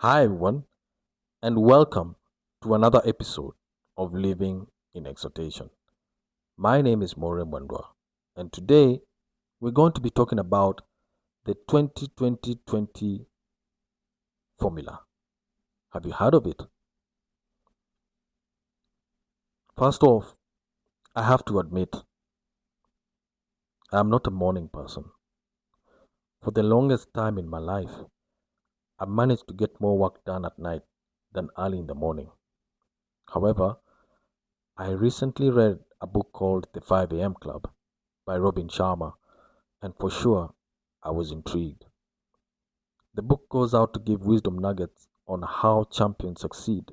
Hi, everyone, and welcome to another episode of Living in Exhortation. My name is More Mwandwa, and today we're going to be talking about the 2020 formula. Have you heard of it? First off, I have to admit, I'm not a morning person. For the longest time in my life, I managed to get more work done at night than early in the morning. However, I recently read a book called The 5 a.m. Club by Robin Sharma, and for sure, I was intrigued. The book goes out to give wisdom nuggets on how champions succeed,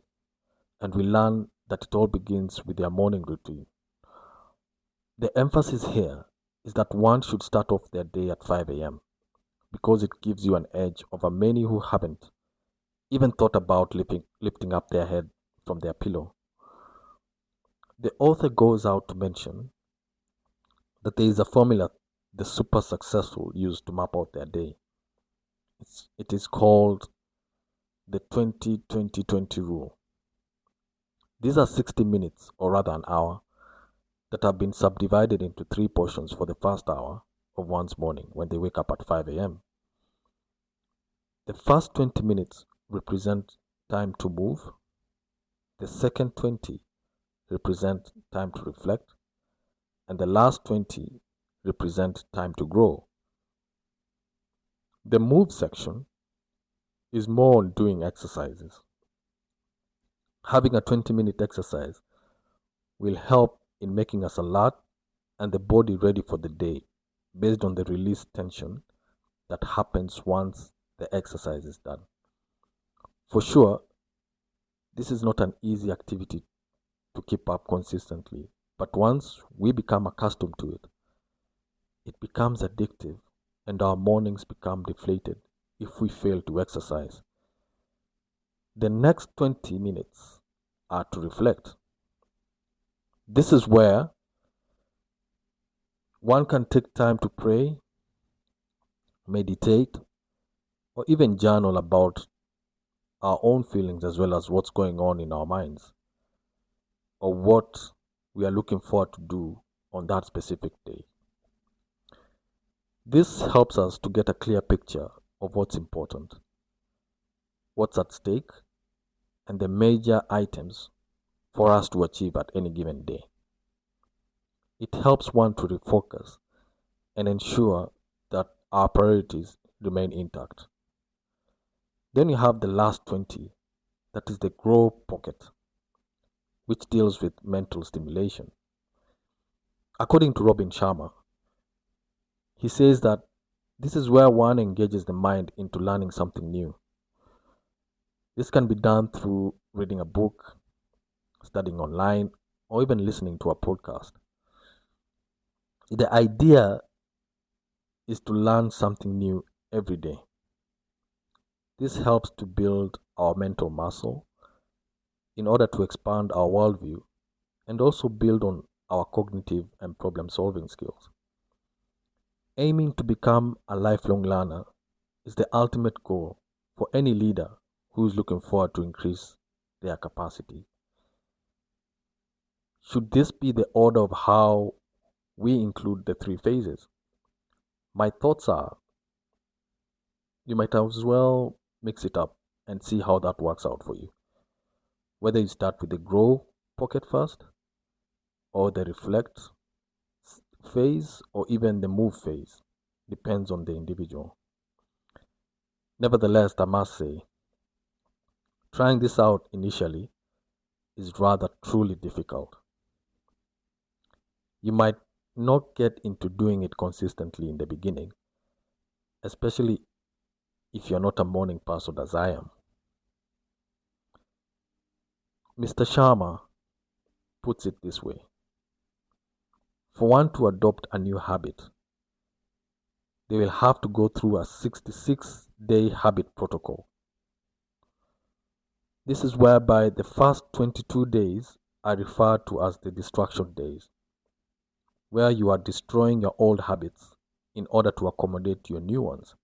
and we learn that it all begins with their morning routine. The emphasis here is that one should start off their day at 5 a.m. because it gives you an edge over many who haven't even thought about lifting up their head from their pillow. The author goes out to mention that there is a formula the super successful use to map out their day. It is called the 20 rule. These are 60 minutes, or rather an hour, that have been subdivided into three portions for the first hour of one's morning when they wake up at 5 a.m. The first 20 minutes represent time to move, the second 20 represent time to reflect, and the last 20 represent time to grow. The move section is more on doing exercises. Having a 20-minute exercise will help in making us alert and the body ready for the day based on the released tension that happens once the exercise is done. For sure, this is not an easy activity to keep up consistently, but once we become accustomed to it, it becomes addictive and our mornings become deflated if we fail to exercise. The next 20 minutes are to reflect. This is where one can take time to pray, meditate, or even journal about our own feelings as well as what's going on in our minds or what we are looking forward to do on that specific day. This helps us to get a clear picture of what's important, what's at stake, and the major items for us to achieve at any given day. It helps one to refocus and ensure that our priorities remain intact. Then you have the last 20, that is the grow pocket, which deals with mental stimulation. According to Robin Sharma, he says that this is where one engages the mind into learning something new. This can be done through reading a book, studying online, or even listening to a podcast. The idea is to learn something new every day. This helps to build our mental muscle in order to expand our worldview and also build on our cognitive and problem solving skills. Aiming to become a lifelong learner is the ultimate goal for any leader who is looking forward to increase their capacity. Should this be the order of how we include the three phases? My thoughts are you might as well mix it up and see how that works out for you. Whether you start with the grow pocket first, or the reflect phase, or even the move phase, depends on the individual. Nevertheless, I must say, trying this out initially is rather truly difficult. You might not get into doing it consistently in the beginning, especially if you're not a morning person as I am. Mr. Sharma puts it this way: for one to adopt a new habit, they will have to go through a 66-day habit protocol. This is whereby the first 22 days are referred to as the distraction days, where you are destroying your old habits in order to accommodate your new ones.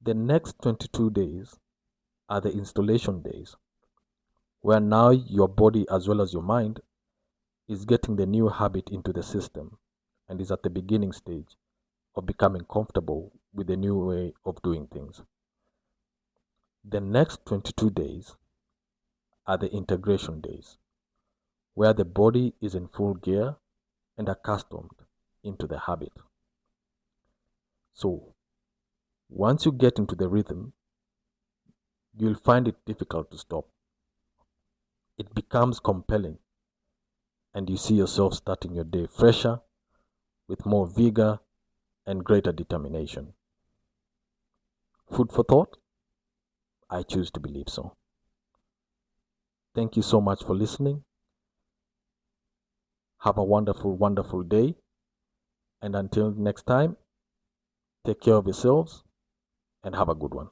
The next 22 days are the installation days, where now your body as well as your mind is getting the new habit into the system and is at the beginning stage of becoming comfortable with the new way of doing things. The next 22 days are the integration days, where the body is in full gear and accustomed into the habit. So, once you get into the rhythm, you'll find it difficult to stop. It becomes compelling, and you see yourself starting your day fresher, with more vigor and greater determination. Food for thought? I choose to believe so. Thank you so much for listening. Have a wonderful, wonderful day. And until next time, take care of yourselves and have a good one.